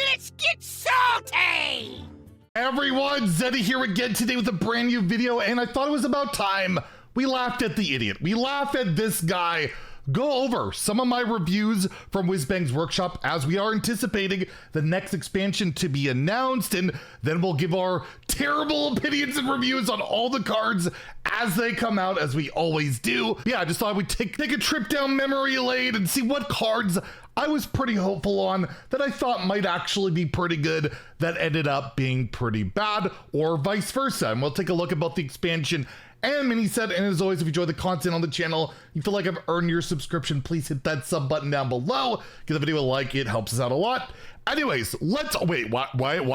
Let's get salty! Everyone, Zeddy here again today with a brand new video, and I thought it was about time we laughed at the idiot. We laughed at this guy. Go over some of my reviews from Whizbang's workshop as we are anticipating the next expansion to be announced, and then we'll give our terrible opinions and reviews on all the cards as they come out, as we always do. Yeah, I just thought we'd take a trip down memory lane and see what cards I was pretty hopeful on that I thought might actually be pretty good that ended up being pretty bad, or vice versa. And we'll take a look at both the expansion and mini set. And as always, if you enjoy the content on the channel, you feel like I've earned your subscription, please hit that sub button down below. Give the video a like, it helps us out a lot. Anyways, let's wait. Why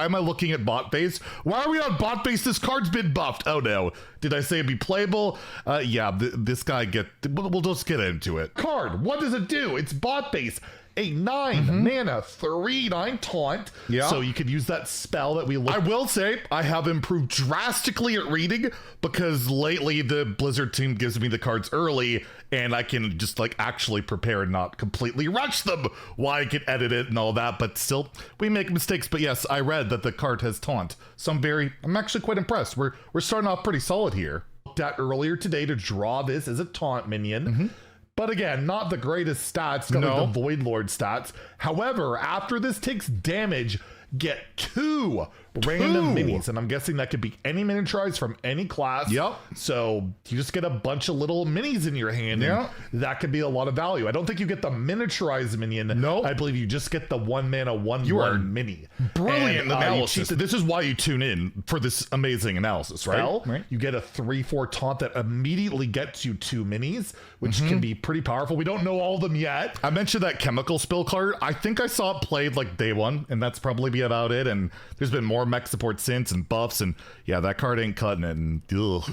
am I looking at Botface? Why are we on Botface? This card's been buffed. Oh no, did I say it'd be playable? Yeah, this guy we'll just get into it. Card, what does it do? It's Botface. A 9 mana, 3/9 taunt. Yeah. So you could use that spell that we I will say I have improved drastically at reading, because lately the Blizzard team gives me the cards early and I can just like actually prepare and not completely rush them while I can edit it and all that. But still, we make mistakes. But yes, I read that the card has taunt. So I'm actually quite impressed. We're starting off pretty solid here. Looked at earlier today to draw this as a taunt minion. But again, not the greatest stats, got like the Void Lord stats. However, after this takes damage, get 2 random minis, and I'm guessing that could be any miniaturized from any class. Yep. So you just get a bunch of little minis in your hand, and that could be a lot of value. I don't think you get the miniaturized minion. No, I believe you just get the 1 mana 1/1 mini. Brilliant analysis. This is why you tune in for this amazing analysis, right? You get a 3/4 taunt that immediately gets you 2 minis, which can be pretty powerful. We don't know all of them yet. I mentioned that chemical spill card. I think I saw it played like day 1, and that's probably be about it. And there's been more mech support since and buffs, and yeah, that card ain't cutting it. And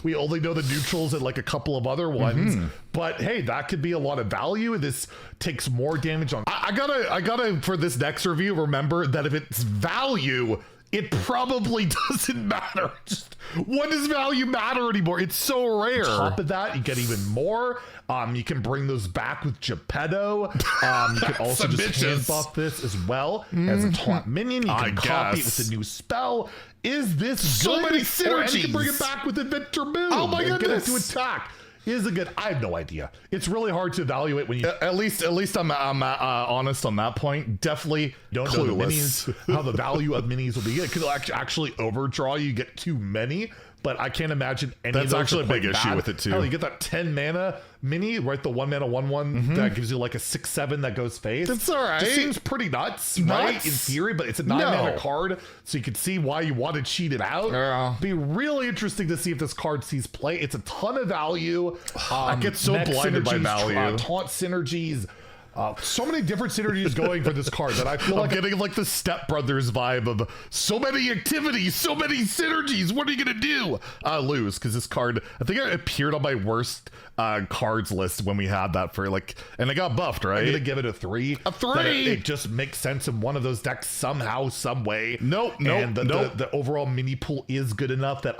we only know the neutrals and like a couple of other ones, but hey, that could be a lot of value. This takes more damage on. I gotta for this next review remember that if it's value, it probably doesn't matter. Just what does value matter anymore? It's so rare. On top of that, you get even more. You can bring those back with Geppetto. You can also just hand buff this as well as a taunt minion. You can copy it with the new spell. Is this so many synergies? Or you can bring it back with Inventor Boom. Oh my goodness! Get it to attack. Is a good. I have no idea. It's really hard to evaluate when you. At least I'm honest on that point. Definitely don't know the minis, how the value of minis will be. It could actually overdraw you, get too many. But I can't imagine any. That's of those actually a big issue with it too. Hell, you get that 10 mana mini, right? The 1 mana 1/1 that gives you like a 6/7 that goes face. That's all right. It seems pretty nuts, right? In theory, but it's a 9 mana card, so you can see why you want to cheat it out. It'd be really interesting to see if this card sees play. It's a ton of value. I get so blinded by value. Taunt synergies. So many different synergies going for this card that I feel like getting like the Step Brothers vibe of so many activities, so many synergies. What are you gonna do? Lose, because this card, I think it appeared on my worst cards list when we had that for like, and it got buffed, right? I'm gonna give it a 3. A 3. It just makes sense in one of those decks somehow, some way. Nope. The overall mini pool is good enough that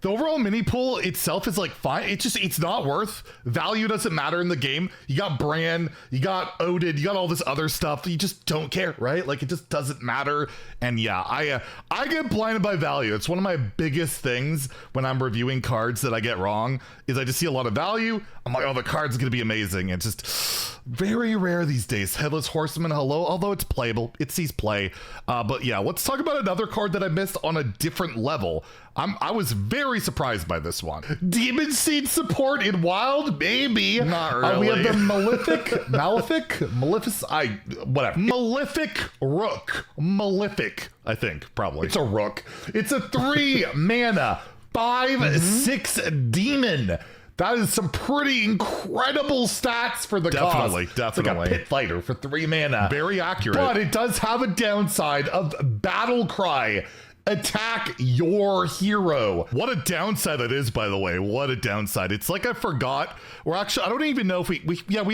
the overall mini pool itself is like fine. It's not worth. Value doesn't matter in the game. You got Bran, you got Odin, you got all this other stuff. You just don't care, right? Like it just doesn't matter. And yeah, I get blinded by value. It's one of my biggest things when I'm reviewing cards that I get wrong, is I just see a lot of value. I'm like, oh, the card's gonna be amazing. It's just very rare these days. Headless Horseman, hello. Although it's playable, it sees play. But yeah, let's talk about another card that I missed on a different level. I was very surprised by this one. Demon Seed support in Wild? Maybe. Not really. We have the Malefic Rook. Malefic, I think, probably. It's a rook. It's a 3 mana, 5/6 demon. That is some pretty incredible stats for the cost. Definitely. It's like a pit fighter for 3 mana. Very accurate. But it does have a downside of Battle Cry. Attack your hero. What a downside that is, by the way. What a downside. It's like I forgot. Or actually, I don't even know if we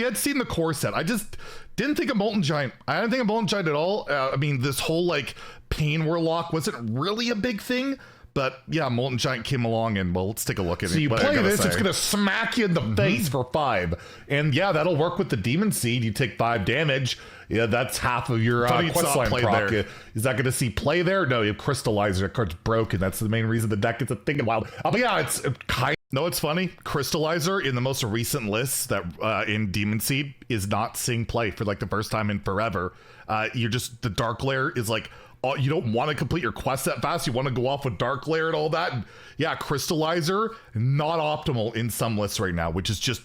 had seen the core set. I just didn't think of Molten Giant. I didn't think of Molten Giant at all. I mean, this whole like Pain Warlock wasn't really a big thing. But yeah, Molten Giant came along and, well, let's take a look at it. So you What I play gotta this, say. it's going to smack you in the face for 5. And yeah, that'll work with the Demon Seed. You take 5 damage. Yeah, that's half of your quest line play proc. there. Is that going to see play there? No, you have Crystallizer. That card's broken. That's the main reason the deck is a thing in Wild. But yeah, it's kind. No, it's funny. Crystallizer in the most recent lists that in Demon Seed is not seeing play for like the first time in forever. You're just, the Dark Lair is like, you don't want to complete your quest that fast. You want to go off with Dark Lair and all that. And yeah, Crystallizer, not optimal in some lists right now, which is just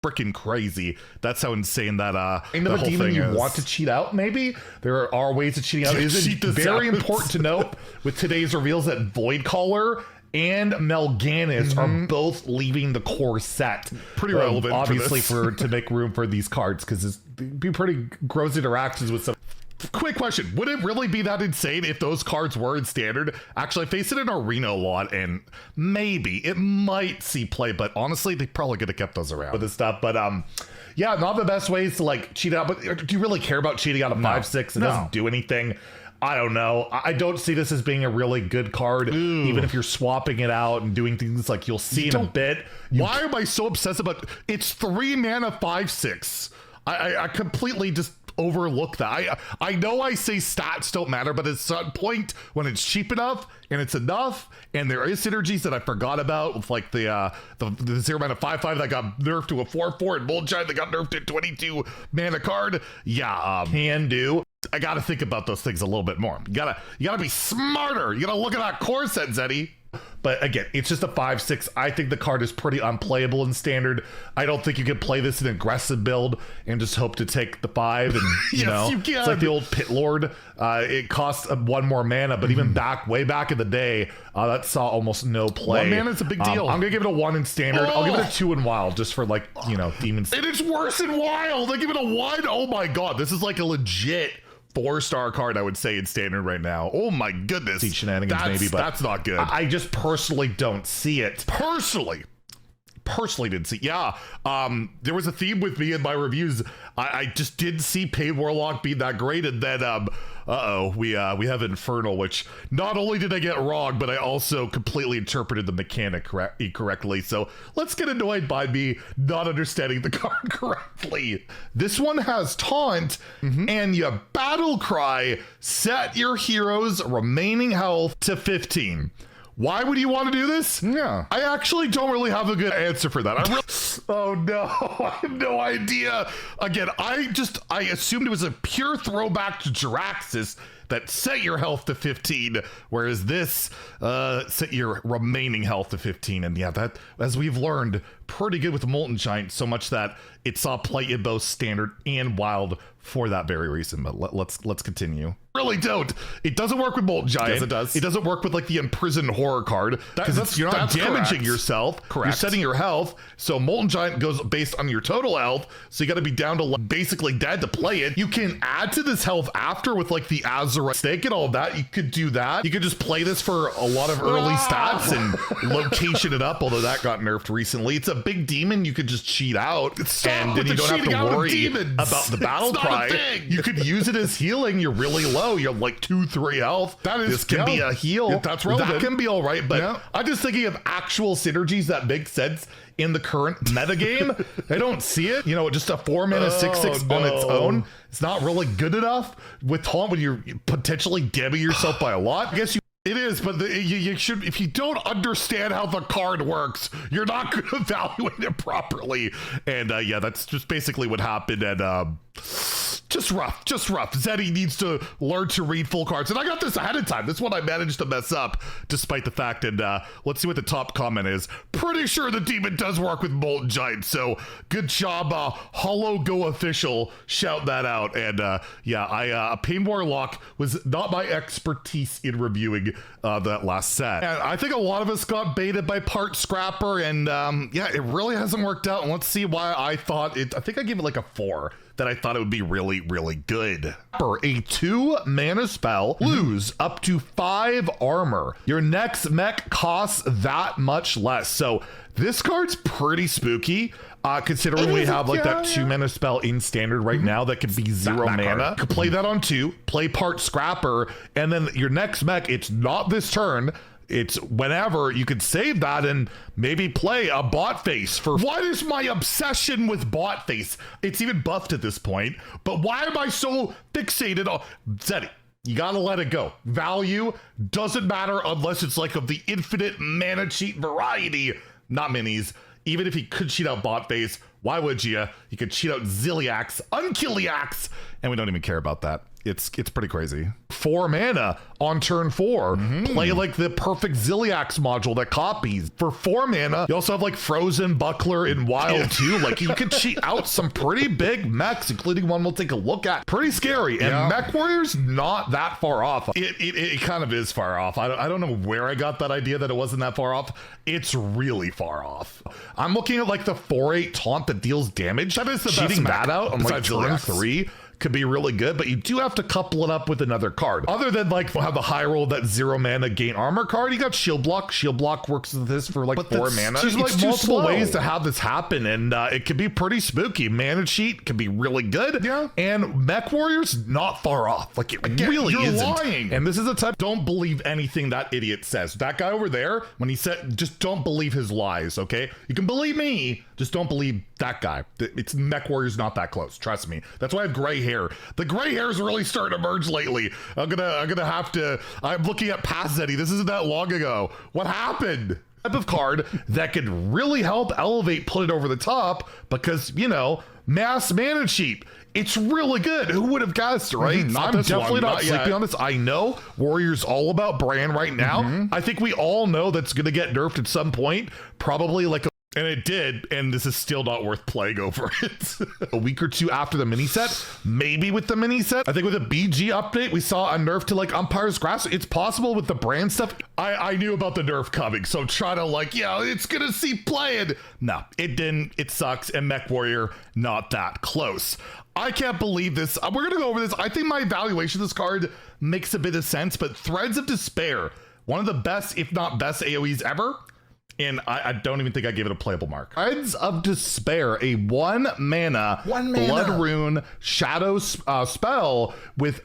freaking crazy. That's how insane that Kind of the a whole demon thing you is. want to cheat out, maybe? There are ways of cheating out. Is it Cheat this very out. important to note with today's reveals that Void Caller and Melganis are both leaving the core set. Pretty relevant, obviously, for to make room for these cards, because it'd be pretty gross interactions with some. Quick question. Would it really be that insane if those cards were in standard? Actually, I face it in Arena a lot, and maybe it might see play, but honestly, they probably could have kept those around with this stuff. But yeah, not the best ways to like cheat out. But do you really care about cheating out of 5/6? It doesn't do anything. I don't know. I don't see this as being a really good card, even if you're swapping it out and doing things like you'll see in a bit. Why am I so obsessed about it's 3 mana 5/6? I completely just overlook that. I know I say stats don't matter, but at a certain point when it's cheap enough and it's enough, and there is synergies that I forgot about with like the 0 mana 5/5 that got nerfed to a 4/4 and Mold Giant that got nerfed to 22 mana card. Yeah, can do. I gotta think about those things a little bit more. You gotta be smarter. You gotta look at that core set, Zeddy. But again, it's just a 5/6. I think the card is pretty unplayable in standard. I don't think you can play this in an aggressive build and just hope to take the 5. And you know, you can. It's like the old Pit Lord. It costs 1 more mana, but even way back in the day, that saw almost no play. 1 mana is a big deal. I'm gonna give it a 1 in standard. I'll give it a 2 in Wild, just for like, you know, demons. And it's worse in Wild. I give it a 1. Oh my god, this is like a legit 4-star card, I would say, in standard right now. Oh my goodness. Shenanigans, maybe, but that's not good. I just personally don't see it. Personally didn't see. Yeah, there was a theme with me in my reviews. I just didn't see Paid Warlock being that great, and then we have Infernal, which not only did I get wrong, but I also completely interpreted the mechanic incorrectly. So let's get annoyed by me not understanding the card correctly. This one has Taunt, and you Battle Cry, set your hero's remaining health to 15. Why would you want to do this? Yeah. I actually don't really have a good answer for that. Oh no, I have no idea. Again, I assumed it was a pure throwback to Jiraxis that set your health to 15, whereas this set your remaining health to 15. And yeah, that, as we've learned, pretty good with Molten Giant, so much that it saw play in both standard and wild for that very reason. But let's continue. Really don't. It doesn't work with Molten Giant. Yes, it does. It doesn't work with like the Imprisoned Horror card, because you're not damaging correct. yourself. Correct. You're setting your health. So Molten Giant goes based on your total health. So you got to be down to basically dead to play it. You can add to this health after with like the Azure Stake and all that. You could do that. You could just play this for a lot of early stats and location it up, although that got nerfed recently. It's a big demon. You could just cheat out, and then you don't have to worry about the battle cry. You could use it as healing. You're really low. You're like 2-3 health. This can be a heal. That's relevant. That can be all right, but I'm just thinking of actual synergies that make sense in the current metagame. I don't see it. You know, just a 4 mana 6/6 on its own. It's not really good enough with Taunt when you're potentially damning yourself by a lot. I guess it is, but you should, if you don't understand how the card works, you're not going to evaluate it properly. And yeah, that's just basically what happened. And just rough. Zeddy needs to learn to read full cards. And I got this ahead of time. This one I managed to mess up, despite the fact. And let's see what the top comment is. Pretty sure the demon does work with Molten Giant. So good job, Hollow Go official. Shout that out. And yeah, Pain Warlock was not my expertise in reviewing that last set. And I think a lot of us got baited by Part Scrapper. And yeah, it really hasn't worked out. And let's see why I thought it. I think I gave it like a 4. That I thought it would be really, really good. For a 2 mana spell, lose up to 5 armor. Your next mech costs that much less. So this card's pretty spooky. Considering we have like that 2 mana spell in standard right now that could be 0 mana. You could play that on 2, play Part Scrapper, and then your next mech, it's not this turn. it's whenever you could save that and maybe play a Botface for. What is my obsession with Botface? It's even buffed at this point, but why am I so fixated on Zeddy? You gotta let it go. Value doesn't matter unless it's like of the infinite mana cheat variety, not minis. Even if he could cheat out Botface, why would you? He could cheat out Zilliax, Unkilliax, and we don't even care about that. It's pretty crazy. 4 mana on turn 4. Play like the perfect Zilliax module that copies. For 4 mana, you also have like Frozen, Buckler, and Wild too. Like you could cheat out some pretty big mechs, including one we'll take a look at. Pretty scary. And Mech Warrior's not that far off. It kind of is far off. I don't know where I got that idea that it wasn't that far off. It's really far off. I'm looking at like the 4/8 taunt that deals damage. That is the cheating best that out on like turn 3. Could be really good, but you do have to couple it up with another card. Other than like have the high roll, that 0 mana gain armor card, you got shield block. Shield block works with this for like 4 mana. There's like multiple ways to have this happen, and it can be pretty spooky. Mana cheat can be really good. Yeah. And Mech Warrior's not far off. Like it really isn't. Lying. And this is a type, don't believe anything that idiot says. That guy over there, when he said, just don't believe his lies, okay? You can believe me, just don't believe that guy. It's Mech Warrior's not that close, trust me. That's why I have gray hair. The gray hair is really starting to emerge lately. I'm gonna have to. I'm looking at past Zeddy. This isn't that long ago. What happened? Type of card that could really help elevate, put it over the top, because you know, mass mana cheat. It's really good. Who would have guessed, right? I'm definitely not sleeping on this. I know Warrior's all about brand right now. I think we all know that's gonna get nerfed at some point. Probably like and it did, and this is still not worth playing over it. A week or two after the mini set, maybe with the mini set. I think with a BG update, we saw a nerf to like Umpire's Grasp. It's possible with the brand stuff. I knew about the nerf coming, so try to like, yeah, it's gonna see playing. No, it didn't. It sucks, and Mech Warrior, not that close. I can't believe this. We're gonna go over this. I think my evaluation of this card makes a bit of sense, but Threads of Despair, one of the best, if not best AoEs ever. And I don't even think I gave it a playable mark. Threads of Despair, a 1 mana Blood Rune Shadow spell with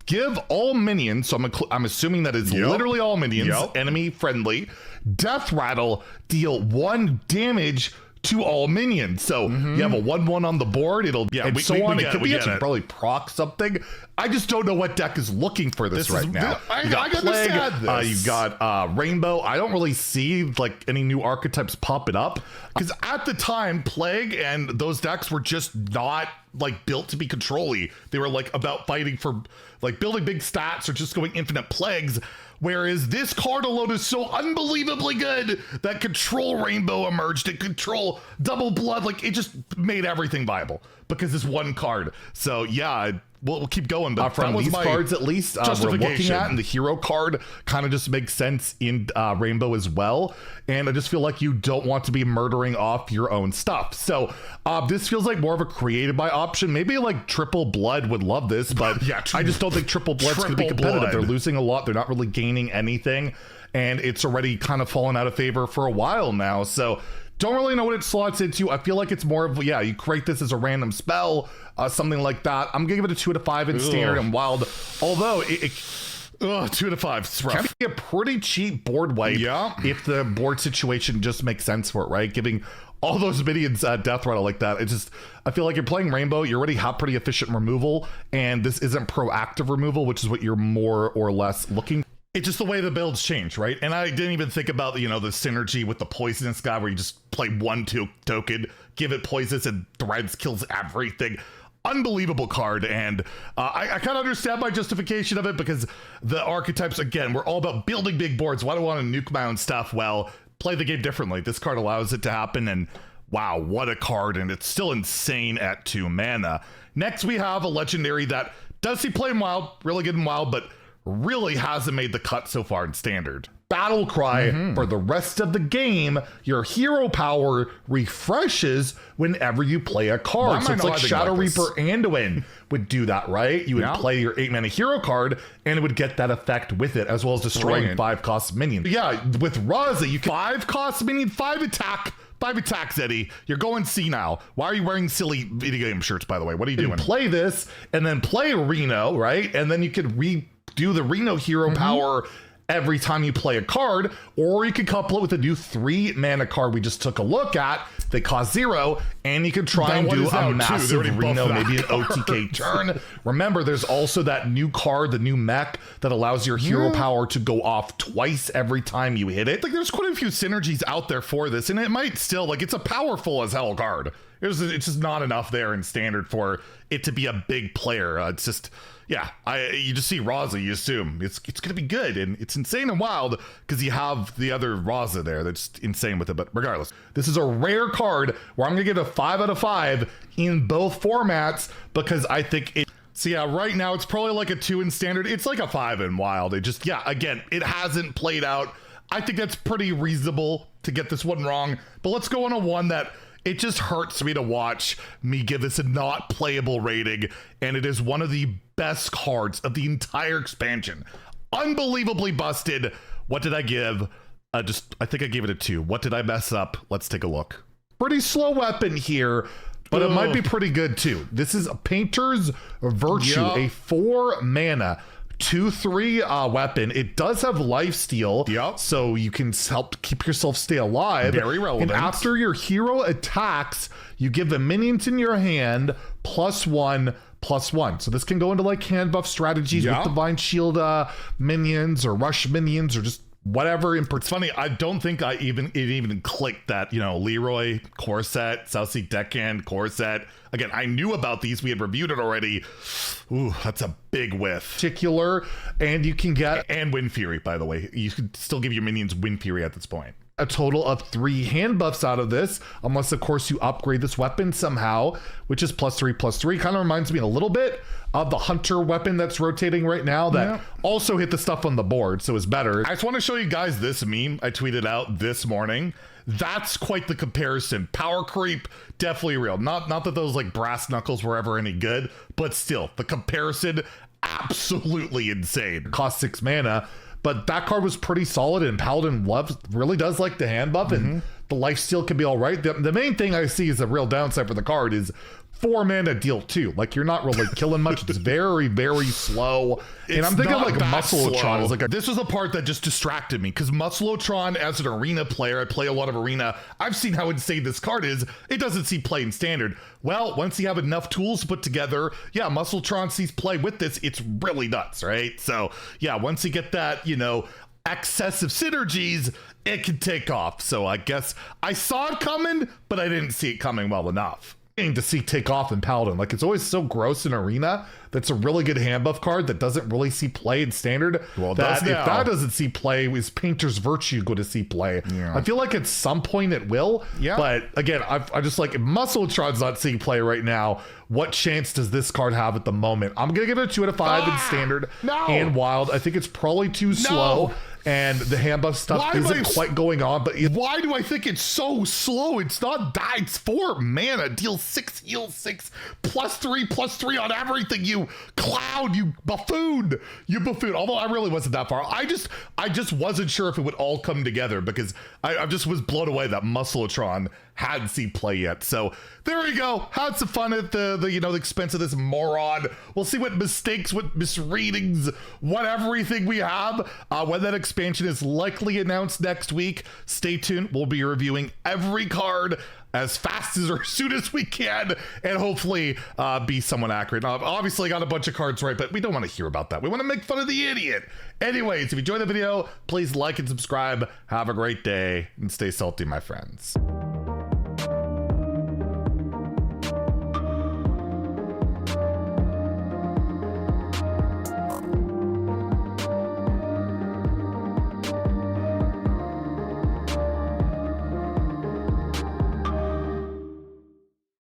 give all minions, so I'm assuming that is literally all minions, enemy friendly. Death Rattle, deal 1 damage to all minions. So you have a 1/1 on the board. It'll and so on. It could be probably proc something. I just don't know what deck is looking for this right now. You got Plague, you've got Rainbow. I don't really see like any new archetypes popping up because at the time Plague and those decks were just not like built to be control-y. They were like about fighting for like building big stats or just going infinite plagues. Whereas this card alone is so unbelievably good that Control Rainbow emerged and Control Double Blood. Like it just made everything viable because this one card. So yeah, we'll keep going. But from these cards, at least we're looking at, and the hero card kind of just makes sense in Rainbow as well. And I just feel like you don't want to be murdering off your own stuff. So this feels like more of a created by option. Maybe like Triple Blood would love this, but I just don't think Triple Blood's going to be competitive. They're losing a lot. They're not really gaining anything. And it's already kind of fallen out of favor for a while now. So don't really know what it slots into. I feel like it's more of, you create this as a random spell, something like that. I'm gonna give it a 2 out of 5 in standard and wild. Although 2 out of 5. It's rough. Can be a pretty cheap board wipe if the board situation just makes sense for it, right? Giving all those minions death rattle like that. I feel like you're playing Rainbow, you already have pretty efficient removal, and this isn't proactive removal, which is what you're more or less looking for. It's just the way the builds change, right? And I didn't even think about, the synergy with the poisonous guy where you just play 1 token, give it poisonous, and Threads kills everything. Unbelievable card. And I kind of understand my justification of it because the archetypes, again, we're all about building big boards. Why do I want to nuke my own stuff? Well, play the game differently. This card allows it to happen. And wow, what a card. And it's still insane at 2 mana. Next, we have a legendary that does see play in wild, really good in wild, but really hasn't made the cut so far in standard. Battle Cry. For the rest of the game, your hero power refreshes whenever you play a card. So it's like Shadow Reaper Anduin would do that, right? You would play your 8 mana hero card and it would get that effect with it, as well as destroying 5 cost minions. Yeah, with Raza, you can 5 cost minion, 5 attack. 5 attacks, Zeddy. You're going senile. Why are you wearing silly video game shirts, by the way? What are you doing? Play this and then play Reno, right? And then you could redo the Reno hero power every time you play a card, or you could couple it with a new 3 mana card we just took a look at that costs 0, and you could try and do a massive Reno, maybe an OTK turn. Remember, there's also that new card, the new mech, that allows your hero power to go off twice every time you hit it. Like, there's quite a few synergies out there for this, and it might still, like, it's a powerful as hell card. It's just not enough there in standard for it to be a big player. It's just, yeah, you just see Raza, you assume it's gonna be good, and it's insane and wild because you have the other Raza there that's insane with it. But regardless, this is a rare card where I'm gonna give it a 5 out of 5 in both formats because I think it. So yeah, right now it's probably like a 2 in standard. It's like a 5 in wild. It just, yeah, again, it hasn't played out. I think that's pretty reasonable to get this one wrong. But let's go on a one that it just hurts me to watch me give this a not playable rating, and it is one of the best cards of the entire expansion. Unbelievably busted. What did I give? I think I gave it a 2. What did I mess up? Let's take a look. Pretty slow weapon here, but it might be pretty good too. This is Painter's Virtue, a 4 mana 2/3 weapon. It does have lifesteal, so you can help keep yourself stay alive. Very relevant. And after your hero attacks, you give the minions in your hand +1/+1. So this can go into like hand buff strategies with Divine Shield minions or Rush minions or just whatever. It's funny, I don't think it even clicked that, Leroy core set, Southsea Deckhand core set. Again, I knew about these. We had reviewed it already. Ooh, that's a big whiff. Particular, and you can get... And Wind Fury, by the way. You could still give your minions Wind Fury at this point. A total of 3 hand buffs out of this, unless, of course, you upgrade this weapon somehow, which is +3/+3. Kind of reminds me a little bit of the Hunter weapon that's rotating right now that also hit the stuff on the board, so it's better. I just want to show you guys this meme I tweeted out this morning. That's quite the comparison. Power creep, definitely real. Not that those like brass knuckles were ever any good, but still, the comparison, absolutely insane. Cost 6 mana, but that card was pretty solid, and Paladin really does like the hand buff, and the lifesteal can be all right. The main thing I see is a real downside for the card is 4 mana deal 2. Like, you're not really killing much. It's very, very slow. And I'm thinking like Musclotron is like this was a part that just distracted me, because Musclotron, as an arena player, I play a lot of arena. I've seen how insane this card is. It doesn't see play in standard. Well, once you have enough tools put together, yeah, Musclotron sees play with this. It's really nuts, right? So yeah, once you get that, excessive synergies, it can take off. So I guess I saw it coming, but I didn't see it coming well enough. To see take off in Paladin, like, it's always so gross in arena. That's a really good hand buff card that doesn't really see play in standard. Well, that if that doesn't see play, is Painter's Virtue going to see play? I feel like at some point it will. But again, I just like, if Musclotron's not seeing play right now, what chance does this card have at the moment? I'm gonna give it a 2 out of 5 in standard and wild. I think it's probably too slow. And the hand buff stuff isn't quite going on, but why do I think it's so slow? It's not that. It's 4 mana, deal 6, heal 6, +3/+3 on everything. You clown, you buffoon. Although I really wasn't that far. I just wasn't sure if it would all come together, because I just was blown away that Musclotron hadn't seen play yet. So there we go. Had some fun at the expense of this moron. We'll see what mistakes, what misreadings, what everything we have when that expansion is likely announced next week. Stay tuned. We'll be reviewing every card as fast as or as soon as we can, and hopefully be somewhat accurate. Now, I've obviously got a bunch of cards right, but we don't want to hear about that. We want to make fun of the idiot. Anyways, if you enjoyed the video, please like and subscribe. Have a great day and stay salty, my friends.